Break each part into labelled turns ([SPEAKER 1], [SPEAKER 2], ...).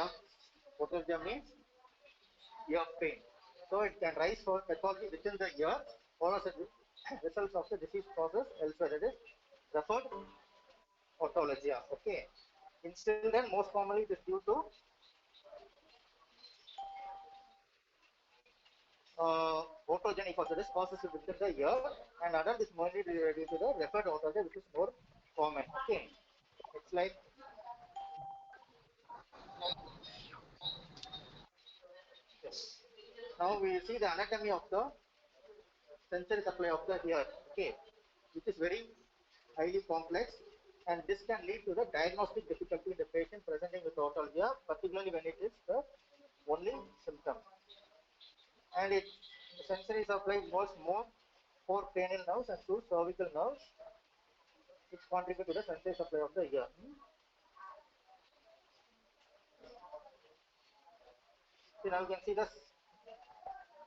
[SPEAKER 1] of otologia means ear pain. So it can rise for pathology within the ear or as a results of the disease process elsewhere. That is referred otologia. Okay. In children, most commonly it is due to otogenic causes, that is causes within the ear, and adult is mainly due to the referred otologia, which is more common. Okay. It's like yes. Now we will see the anatomy of the sensory supply of the ear. Okay, which is very highly complex, and this can lead to the diagnostic difficulty in the patient presenting with otologia, particularly when it is the only symptom. And it the sensory supply involves more four cranial nerves and two cervical nerves, which contribute to the sensory supply of the ear. So now you can see the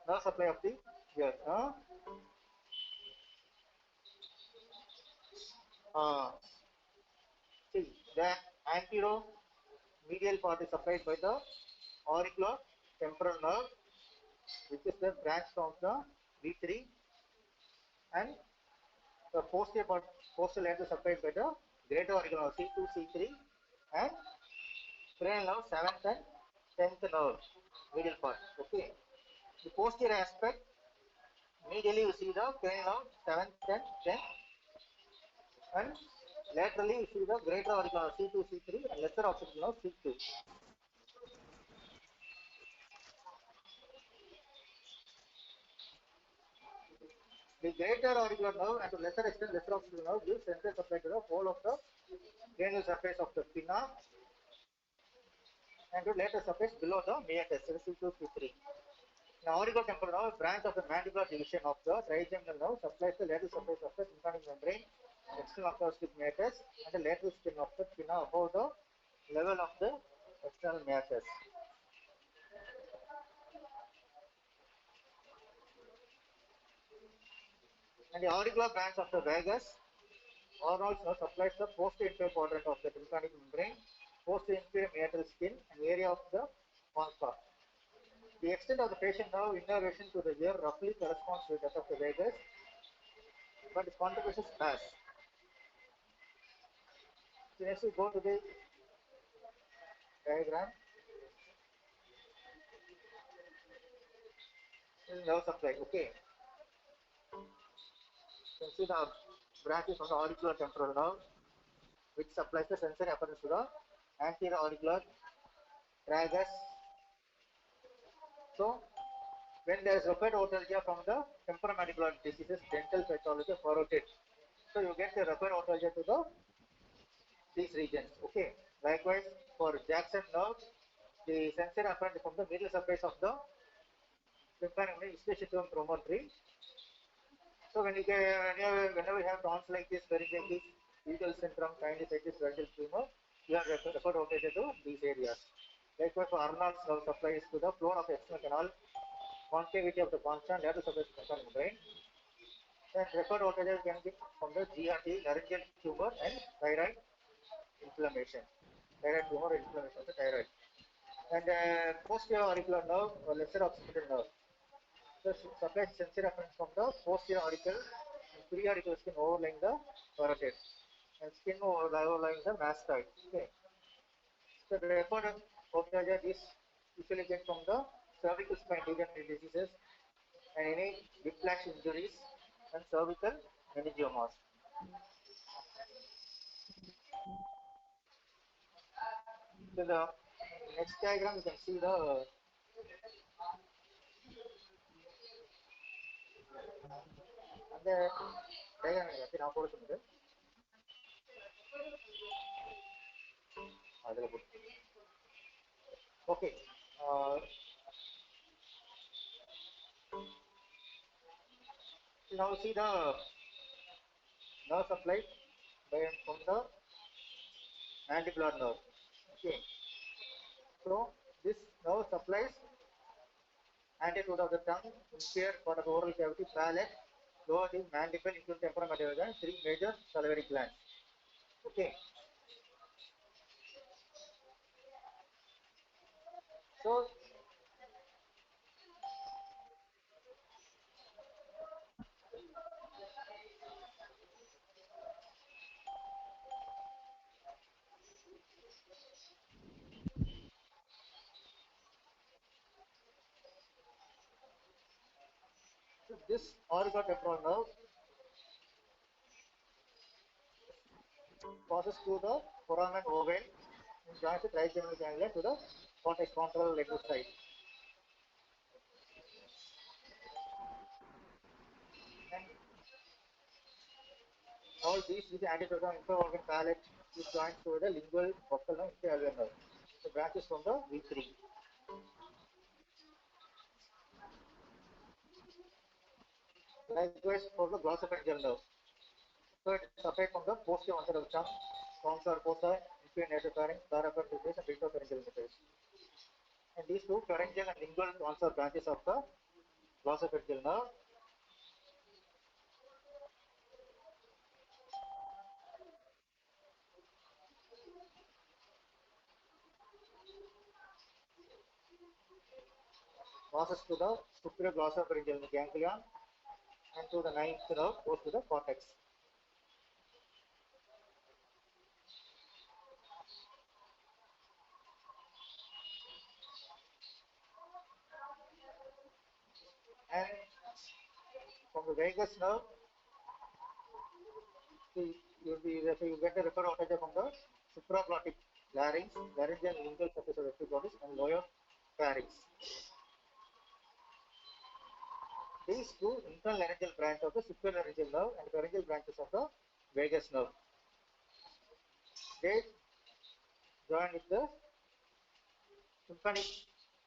[SPEAKER 1] nerve supply of the ear. Uh, See, the anteromedial part is supplied by the auricular temporal nerve, which is the branch from the V3, and the posterior part, posterior lens is supplied by the greater auricular nerve C2, C3, and cranial nerve 7th and 10th nerve, medial part. Okay. The posterior aspect, medially you see the cranial nerve 7th and 10th, and laterally you see the greater auricular nerve C2, C3, and lesser auricular nerve C2. The greater auricular nerve and to lesser extent lesser auricular nerve gives central supply to the whole of the cranial surface of the pinna and to later surface below the meatus, C2, C3. Now, auriculotemporal nerve, branch of the mandibular division of the trigeminal nerve, supplies the lateral surface of the tympanic membrane, external acoustic meatus, and the lateral skin of the pinna above the level of the external meatus. And the auricular branch of the vagus also supplies the posterior inferior quadrant of the tympanic membrane, posterior inferior meatal skin, and area of the concha. The extent of the facial nerve innervation to the ear roughly corresponds to that of the vagus, but its contribution is sparse. So next we go to the diagram. This is nerve supply. Okay. You can see the branches from the auricular temporal nerve, which supplies the sensory apparatus to the anterior auricular tragus. So, when there is rapid otologia from the temporomandibular diseases, dental pathology, parotid. So, you get the rapid otologia to the these regions. Okay. Likewise, for Jackson nerve, the sensory apparatus from the middle surface of the tympanic membrane, especially promontory. So when you get, whenever you have tons like this, pharyngitis, usual syndrome, sinusitis, vertical tumor, you are referred to these areas. Likewise, for Arnold's nerve supplies to the floor of the external canal, concavity of the concha, lateral surface of the membrane. Then referred voltage can be from the GRT, laryngeal tumor, and thyroid inflammation. Thyroid tumor inflammation of the thyroid. And posterior auricular nerve or lesser occipital nerve. The supplies sensory apparent from the posterior auricle and preauricular skin overlying the parotid and skin overlying the mastoid. Okay. So the referred ophthalmology is usually get from the cervical spine degenerative diseases and any whiplash injuries and cervical meningiomas. So the next diagram you can see the அந்த diagram நான் போட சொன்னது அதுல போட்டு okay now see the nerve supply from the mandibular nerve. Okay, so this nerve supplies anterior of the tongue, inferior part of the oral cavity, palate, lower the mandible, into temporal mandible, and three major salivary glands. Okay. So this origotemporal nerve passes through the foramen ovale and joins with right genital ganglia to the cortex frontal lateral side. And all these with the anterotum infraorgan palate is joined to the lingual buccal nerve, inferior nerve. The branches from the V3. Likewise for the glossopharyngeal nerve. So it is separate from the posterior one side of the tongue, tonsor fossa, inferior nasopharynx, parapharyngeal and rectopharyngeal interface. And these two pharyngeal and lingual tonsor branches of the glossopharyngeal nerve passes to the superior glossopharyngeal ganglion and to the ninth nerve goes to the cortex. And from the vagus nerve, you get the referral voltage from the supraglottic larynx, laryngeal and lingual surface of epiglottis, and lower pharynx. These two internal laryngeal branches of the supralaryngeal nerve and pharyngeal branches of the vagus nerve. They join with the tympanic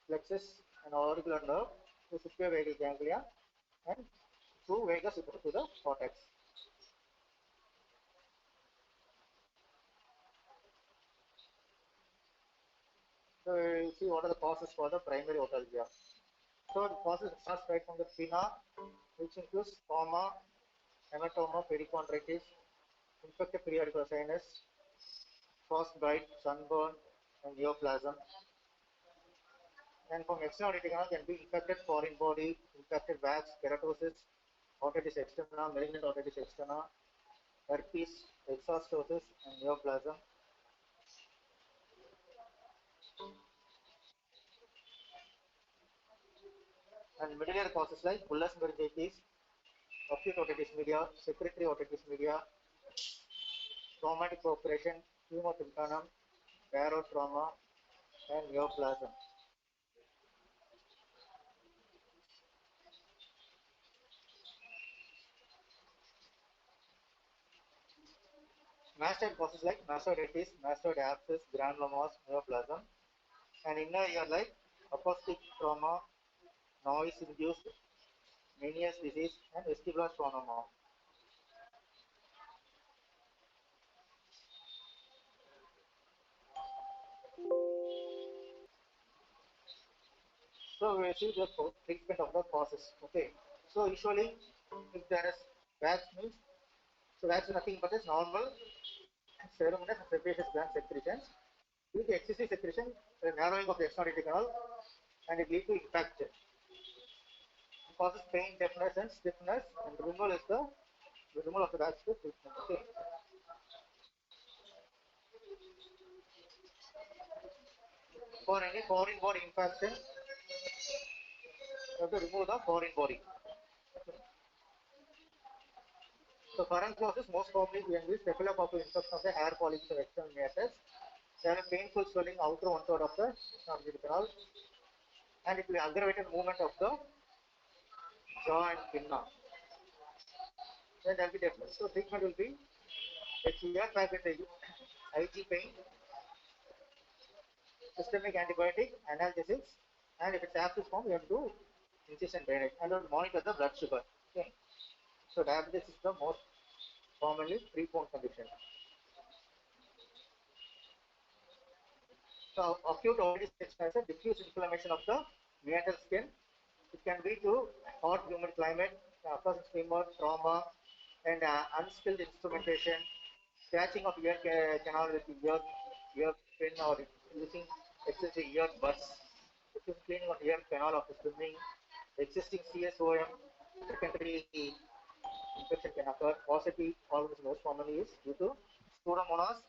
[SPEAKER 1] plexus and auricular nerve to supravagal ganglia and through vagus to the cortex. So you see what are the causes for the primary otalgia. So the causes starts right from the pinna, which includes trauma, hematoma, perichondritis, infected periodical sinus, frostbite, sunburn, and neoplasm. And from external retinal can be infected foreign body, infected wax, keratosis, otitis externa, malignant otitis externa, herpes, exhastosis, and neoplasm. And medullary causes like bullous meningitis, acute otitis media, secretory otitis media, traumatic operation, hemotympanum, barotrauma, and neoplasm. Mastoid causes like mastoiditis, mastoid abscess, granulomas, neoplasm, and inner ear like acoustic trauma, noise-induced Meniere's disease, and vestibular schwannoma. So we see the treatment of the causes. Okay. So usually, if there is wax means, so wax is nothing but is normal ceruminous and sebaceous gland secretions. Due to excessive secretion, the narrowing of the external canal, and it leads to infection. It causes pain, deafness, and stiffness, and removal is the removal of the wax is treatment. Okay. For any foreign body infection, you have to remove the foreign body. So pharyngitis most commonly when we staphylococcus infection of the hair follicles of external meatus. There are painful swelling outer one third of the esophageal canal, and it will aggravate the movement of the jaw and pinna. Then there will be deafness. So treatment will be a clear pack with the IG pain, systemic antibiotic, analgesics, and if it's abscess form, we have to do incision drainage and monitor the blood sugar. Okay. So diabetes is the most commonly prone condition. So acute otitis extensor, diffuse inflammation of the meatal skin. It can lead to hot humid climate, occurs in fever, trauma, and unskilled instrumentation, catching of ear canal with ear pin or using excessive ear buds. which is cleaning of ear canal after swimming, existing CSOM, secondary infection can occur. Possibly, almost most commonly is due to Pseudomonas,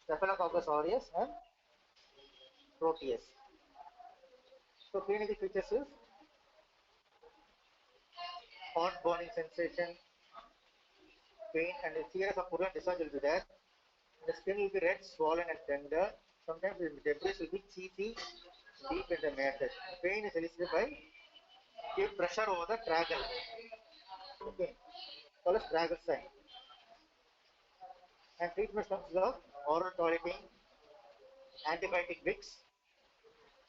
[SPEAKER 1] Staphylococcus aureus, and Proteus. So, clinical features is hot burning sensation, pain, and a series of purulent discharge will be there. The skin will be red, swollen, and tender. Sometimes the debris will be cheesy, deep in the matrix. Pain is elicited by give pressure over the tragal. Okay, called as tragal sign. And treatment comes of oral toileting, antibiotic mix,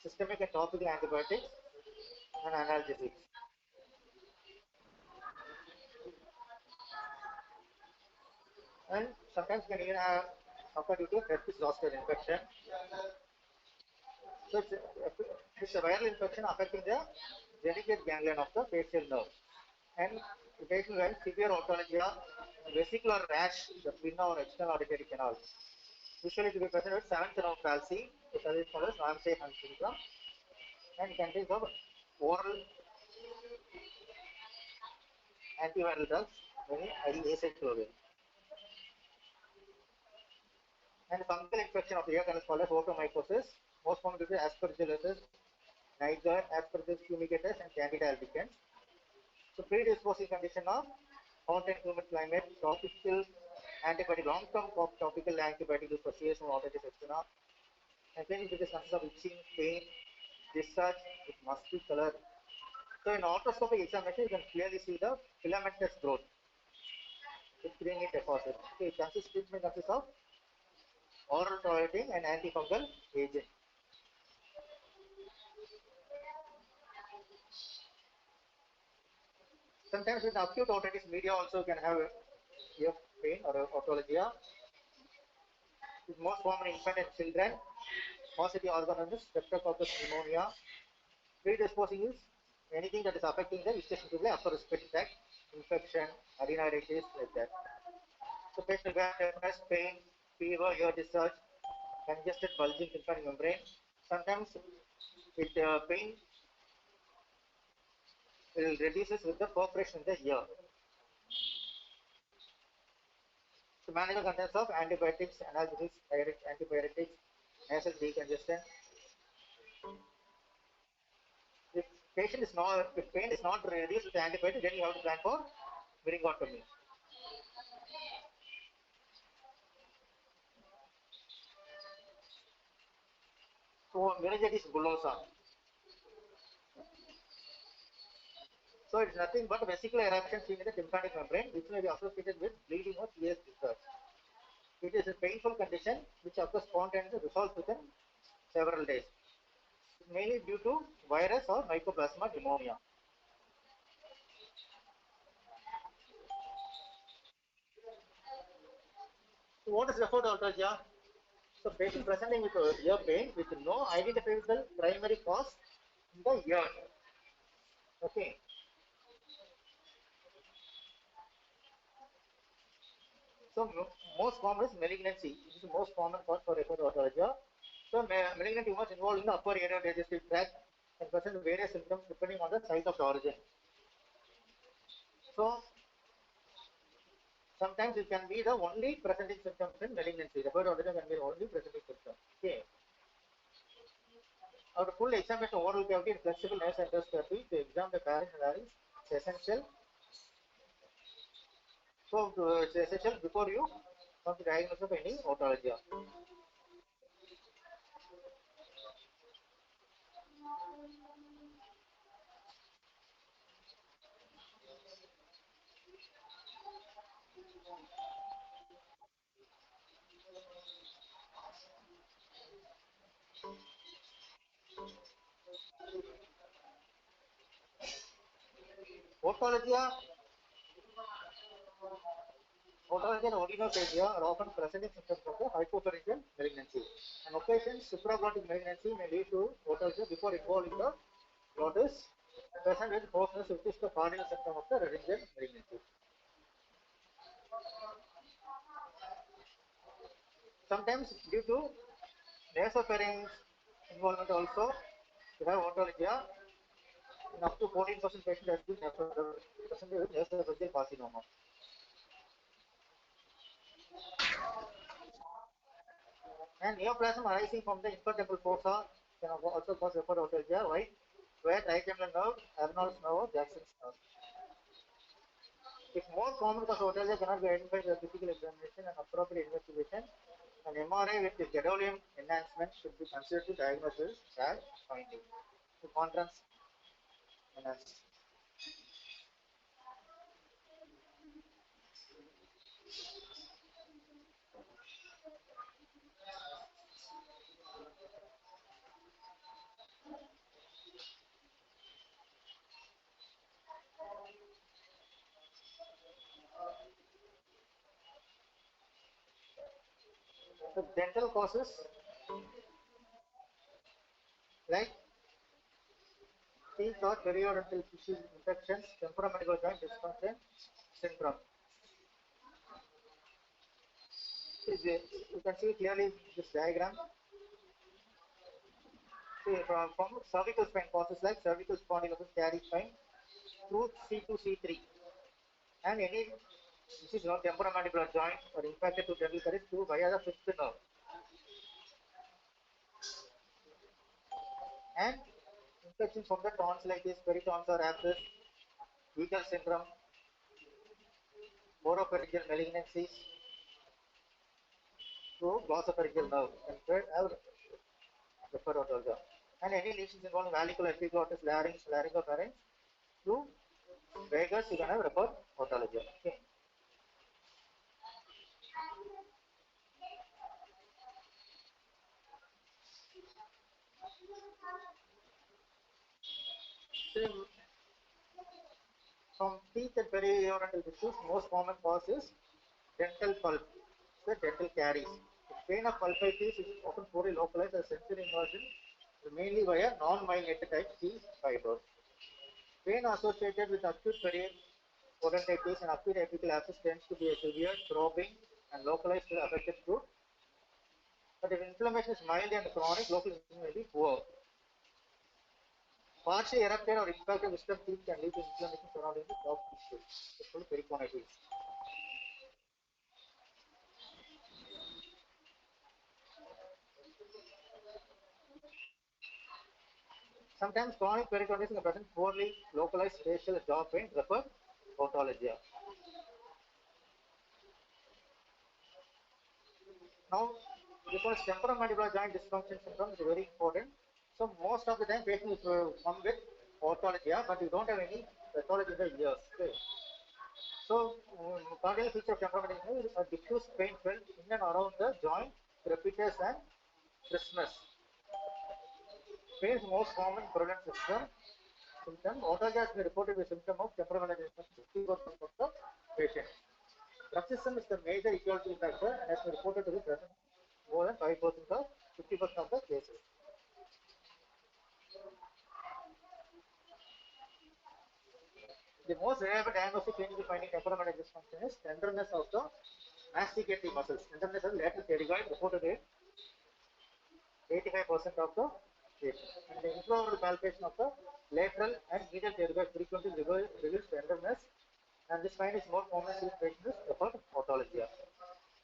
[SPEAKER 1] systemic and topical antibiotics, and analgesics. And sometimes can even have occur due to herpes zoster infection. So it's a viral infection affecting the delicate ganglion of the facial nerve. And the patient will have severe otolithia, vesicular rash, the pinna or external auditory canal. Usually to be present with seventh nerve palsy, which is called as Ramsay Hunt syndrome, and contains of oral antiviral drugs, mainly acyclovir. And fungal infection of the ear canal is called as otomycosis. Most common will be Aspergillosis, Niger, Aspergillus fumigatus, and Candida albicans. So predisposing condition of hot and humid climate, topical antibiotic, long-term topical antibiotic use for CSO otitis externa, and clinical features consist of itching, pain, discharge with musky color. So in arthroscopic examination, you can clearly see the filamentous growth with granite deposit. Okay, treatment consists of oral toileting and antifungal agent. Sometimes with acute otitis media also can have ear pain or otolithia. It's most common in infant and children. Positive organ is Streptococcus pneumonia. Predisposing is anything that is affecting the vestibular upper respiratory tract, infection, adenoiditis, like that. So patient will have deafness, pain, fever, ear discharge, congested bulging tympanic membrane. Sometimes it pain will reduces with the perforation in the ear. So management consists of antibiotics, analgesics, antibiotics, nasal decongestant. If patient is not, if pain is not reduced with antibiotic, then you have to plan for myringotomy. So meningitis bullosa. So it's nothing but vesicular eruption seen in the tympanic membrane, which may be associated with bleeding or tears discharge. It is a painful condition which occurs spontaneously, resolves within several days. It's mainly due to virus or mycoplasma pneumonia. So what is referred to autolgia? So patient presenting with ear pain with no identifiable primary cause in the ear. Okay. So most common is malignancy. This is the most common cause for referred to autolgia. So malignant tumors involved in the upper area of digestive tract and present various symptoms depending on the site of the origin. So sometimes it can be the only presenting symptoms in malignancy. The bird origin can be the only presenting symptom. Okay. Our full examination of oral cavity and flexible nasal endoscopy to examine the pharynx and larynx is essential. So it's essential before you come to diagnosis of any otology. Otology and odonophagia are often presenting symptoms of the hypopharyngeal malignancy. On occasion, supraglottic malignancy may lead to otology before involving the glottis, present with hoarseness, which is the cardinal symptom of the laryngeal malignancy. Sometimes due to nasopharynx involvement also, You have autologia in up to 14% patient has been presented with nasopharyngeal carcinoma. And neoplasm arising from the infratemporal fossa can also cause referred autologia, right? Where trigeminal nerve, Arnold's nerve, Jackson's nerve. If more common cause autologia cannot be identified with physical examination and appropriate investigation, an MRI with the gadolinium enhancement should be considered to diagnose this bad finding. The contrast enhancement. The dental causes like teeth or periodontal tissue infections, temporomandibular joint dysfunction syndrome. You can see clearly this diagram. See, from cervical spine causes like cervical spondylosis, caries spine through C2, C3, and any this is not temporomandibular joint or impacted to dental caries through via the fifth nerve. And infections from the tonsillitis, peritonsil abscess, Eagle syndrome, oropharyngeal malignancies through glossopharyngeal nerve and spread out the autologia. And any lesions involving valvular epiglottis, larynx, laryngopharynx through vagus, you can have referred autologia. Okay. So, from teeth and periodontal tissues, most common cause is dental pulp, the dental caries. The pain of pulpitis is often poorly localized as sensory inversion, mainly via non-myelinated type C fibers. Pain associated with acute periodontitis and acute apical abscess tends to be a severe, throbbing, and localized to the affected tooth. But if inflammation is mild and chronic, local inflammation may be poor. Partially erupted or impacted wisdom teeth can lead to inflammation surrounding the top tissue, the full periconitis. Sometimes chronic periodontitis can present poorly localized facial jaw pain, refer autologia. Now, this one is temporomandibular joint dysfunction syndrome is very important. So most of the time patients come with autologia, but you don't have any pathology in the ears. Okay. So, cardinal feature of temporomandibular is a diffuse pain felt in and around the joint, crepitus and trismus. Pain is most common prevalent symptom. Autologia has been reported with symptom of temporomandibular dysfunction 50% of the patients. Bruxism is the major etiology factor and has been reported to be present more than 5% of 50% of the cases. The most reliable diagnostic clinical finding temporomandibular dysfunction is tenderness of the masticatory muscles. Tenderness of the lateral pterygoid reported in 85% of the cases. And the infraoral palpation of the lateral and medial pterygoid frequently reveals tenderness, and this find is more common in patients with autologia.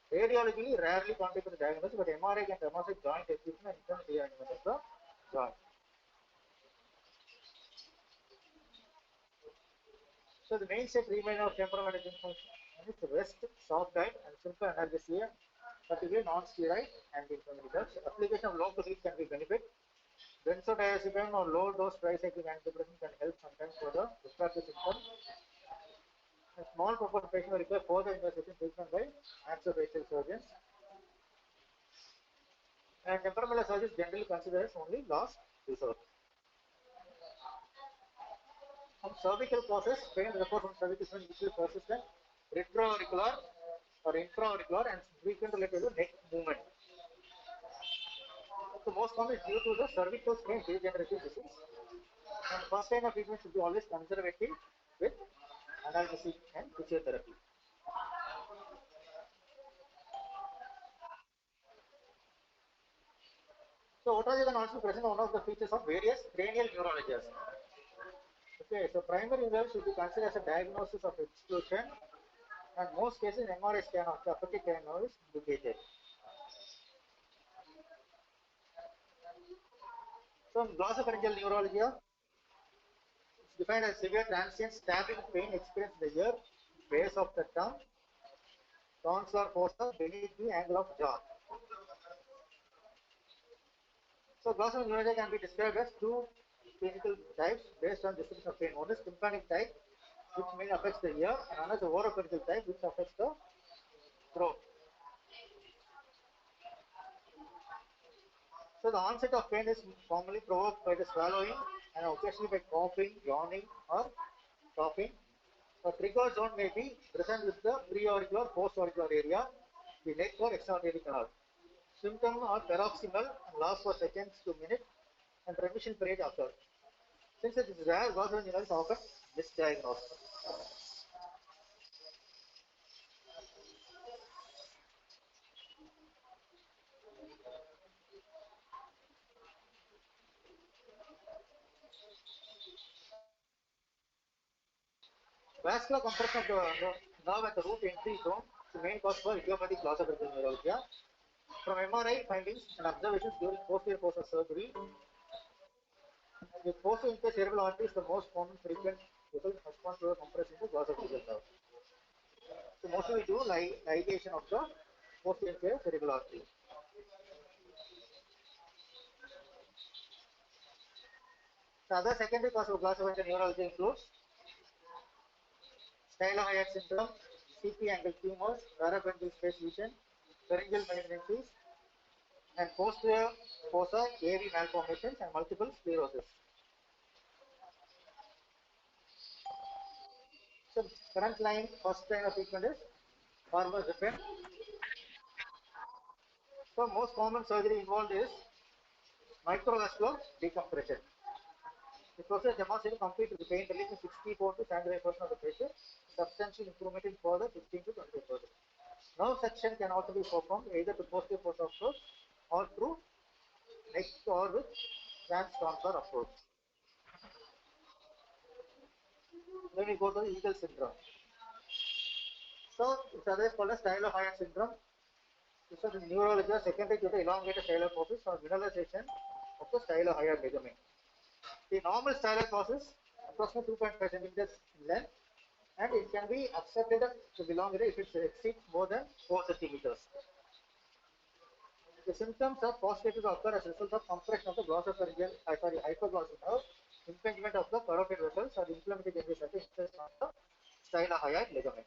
[SPEAKER 1] Radiology rarely contributes to the diagnosis, but MRI can demonstrate joint effusion and internal realignment of the joint. So the mainstay treatment of temporomandibular dysfunction is rest, soft diet, and simple analgesia, particularly non-steroid anti-inflammatory drugs. Application of local heat can be benefit. Benzodiazepine or low-dose tricyclic antidepressant can help sometimes for the refractory symptom. A small proportion of patients require further investigation treatment by maxillofacial surgeons. And temporal surgery is generally considered as only last resort. From cervical causes, pain referred from cervical spine usually persistent, retroauricular or infraauricular and frequent related to neck movement. So most common is due to the cervical spine degenerative disease. And first line of treatment should be always conservative with analgesic and physiotherapy. So otology can also present one of the features of various cranial neurologies. Okay, so primary nerve should be considered as a diagnosis of exclusion, and most cases MRI scan of the affected cranial nerve is indicated. So glossopharyngeal neurology is defined as severe transient stabbing pain experienced in the ear, base of the tongue, tonsillar fossa beneath the angle of jaw. So glossopharyngeal neurology can be described as two clinical types based on description of pain. One is tympanic type, which mainly affects the ear, and another is the oropharyngeal type, which affects the throat. So the onset of pain is commonly provoked by the swallowing and occasionally by coughing, yawning, or coughing. The trigger zone may be present with the preauricular, postauricular area, the neck or external canal. Symptoms are paroxysmal and last for seconds to minutes, and remission period occurs. Since it is rare, glossopharyngeal is often misdiagnosed. Vascular compression of the nerve at the root entry zone is the main cause for idiopathic glossopharyngeal neuralgia. From MRI findings and observations during posterior course of surgery, the posterior inferior cerebral artery is the most common frequent response to the compression of the glossopharyngeal nerve. So mostly we do ligation of the posterior inferior cerebral artery. The other secondary cause of glossopharyngeal neuralgia includes styloid syndrome, CP angle tumors, parapharyngeal space lesion, pharyngeal malignancies, and posterior fossa AV malformations and multiple sclerosis. So current line, first line of treatment is Varmazypin. So most common surgery involved is microvascular decompression. The process demonstrated complete pain relief in 64 to 75% of the patients, substantial improvement in further 15 to 20%. Nerve section can also be performed either to posterior fossa approach or through neck or with transcondylar approach. Then we go to the Eagle syndrome. So it's otherwise called as styloid syndrome. This is the neurology secondary to the elongated styloid process or mineralization of the styloid ligament. The normal styloid process approximately 2.5 centimeters in length, and it can be accepted to be longer if it exceeds more than 4 centimeters. The symptoms are postulated to occur as a result of compression of the hypoglossal nerve, impingement of the carotid vessels, or the inflammatory changes at the intersection of the styloid ligament.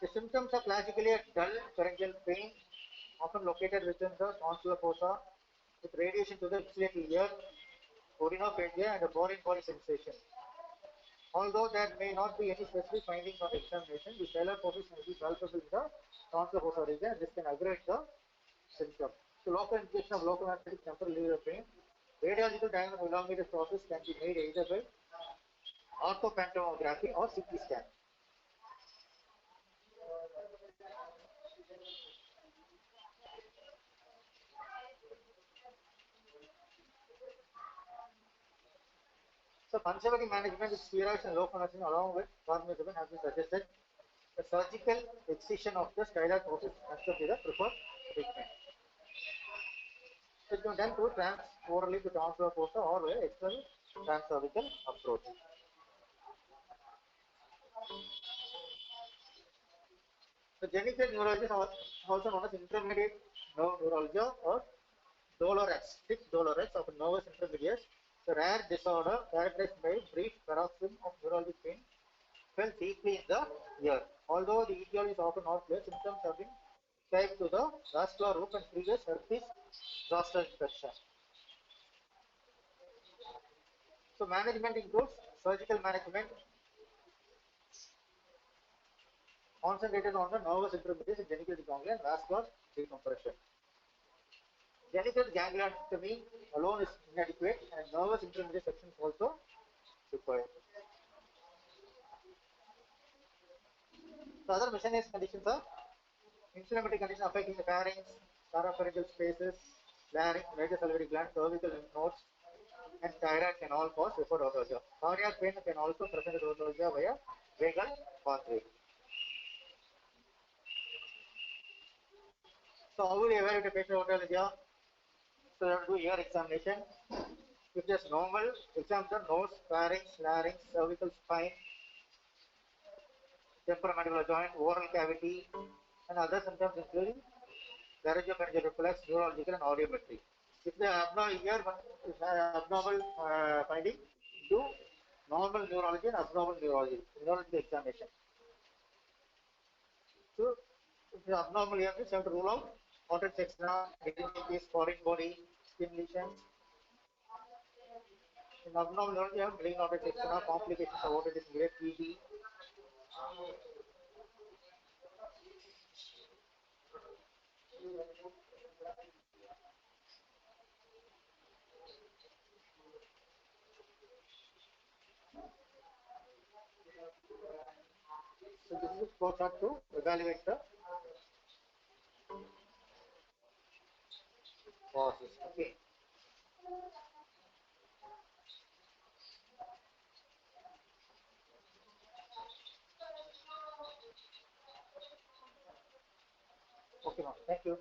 [SPEAKER 1] The symptoms are classically a dull pharyngeal pain, often located within the tonsillar fossa, with radiation to the maxillary ear, orinophagia, and a boring body sensation. Although there may not be any specific findings on examination, the styloid process may be palpable in the tonsillar fossa region, and this can aggravate the symptom. So local injection of local anesthetic temporarily relieve the pain. Radiological diagnosis of elongated process can be made either by orthophantomography or CT scan. So conservative management with steroids and lofenacetin along with varmazypin has been suggested. The surgical excision of the styloid process considered to be the preferred treatment. It can be done through transorally to tonsillar fossa or by external transcervical approach. The genital neurology is also known as intermediate nerve neuralgia or Dolores, Dolores of nervous intermediates, a rare disorder characterized by brief paroxysm of neurologic pain felt deeply in the ear. Although the etiology is often not clear, symptoms have been tied to the vascular roof and previous herpes zoster infection. So management includes surgical management concentrated on the nervous intermediates and genital ganglia and vascular decompression. Genital gangliotomy alone is inadequate and nervous intermediate section is also required. The other miscellaneous conditions are Inflammatory condition affecting the pharynx, paropharyngeal spaces, larynx, major salivary gland, cervical lymph nodes, and thyroid can all cause referred otolgia. Cardiac pain can also present otolgia via vagal pathway. So how will you evaluate a patient otolgia? So you have to do ear examination. If there's normal, examine the nose, pharynx, larynx, cervical spine, temporomandibular joint, oral cavity, and other symptoms including laryngeopharyngeal reflex, neurological, and audiometry. If the abnormal finding, do normal neurology and abnormal neurology examination. So, if the abnormal here means you have to rule out aortic sectional, meningitis, foreign body, skin lesions. In abnormal neurology, you have brain aortic sectional, complications of aortic disc, TB. So this is flowchart to evaluate the causes. Okay. Okay, ma'am. Thank you.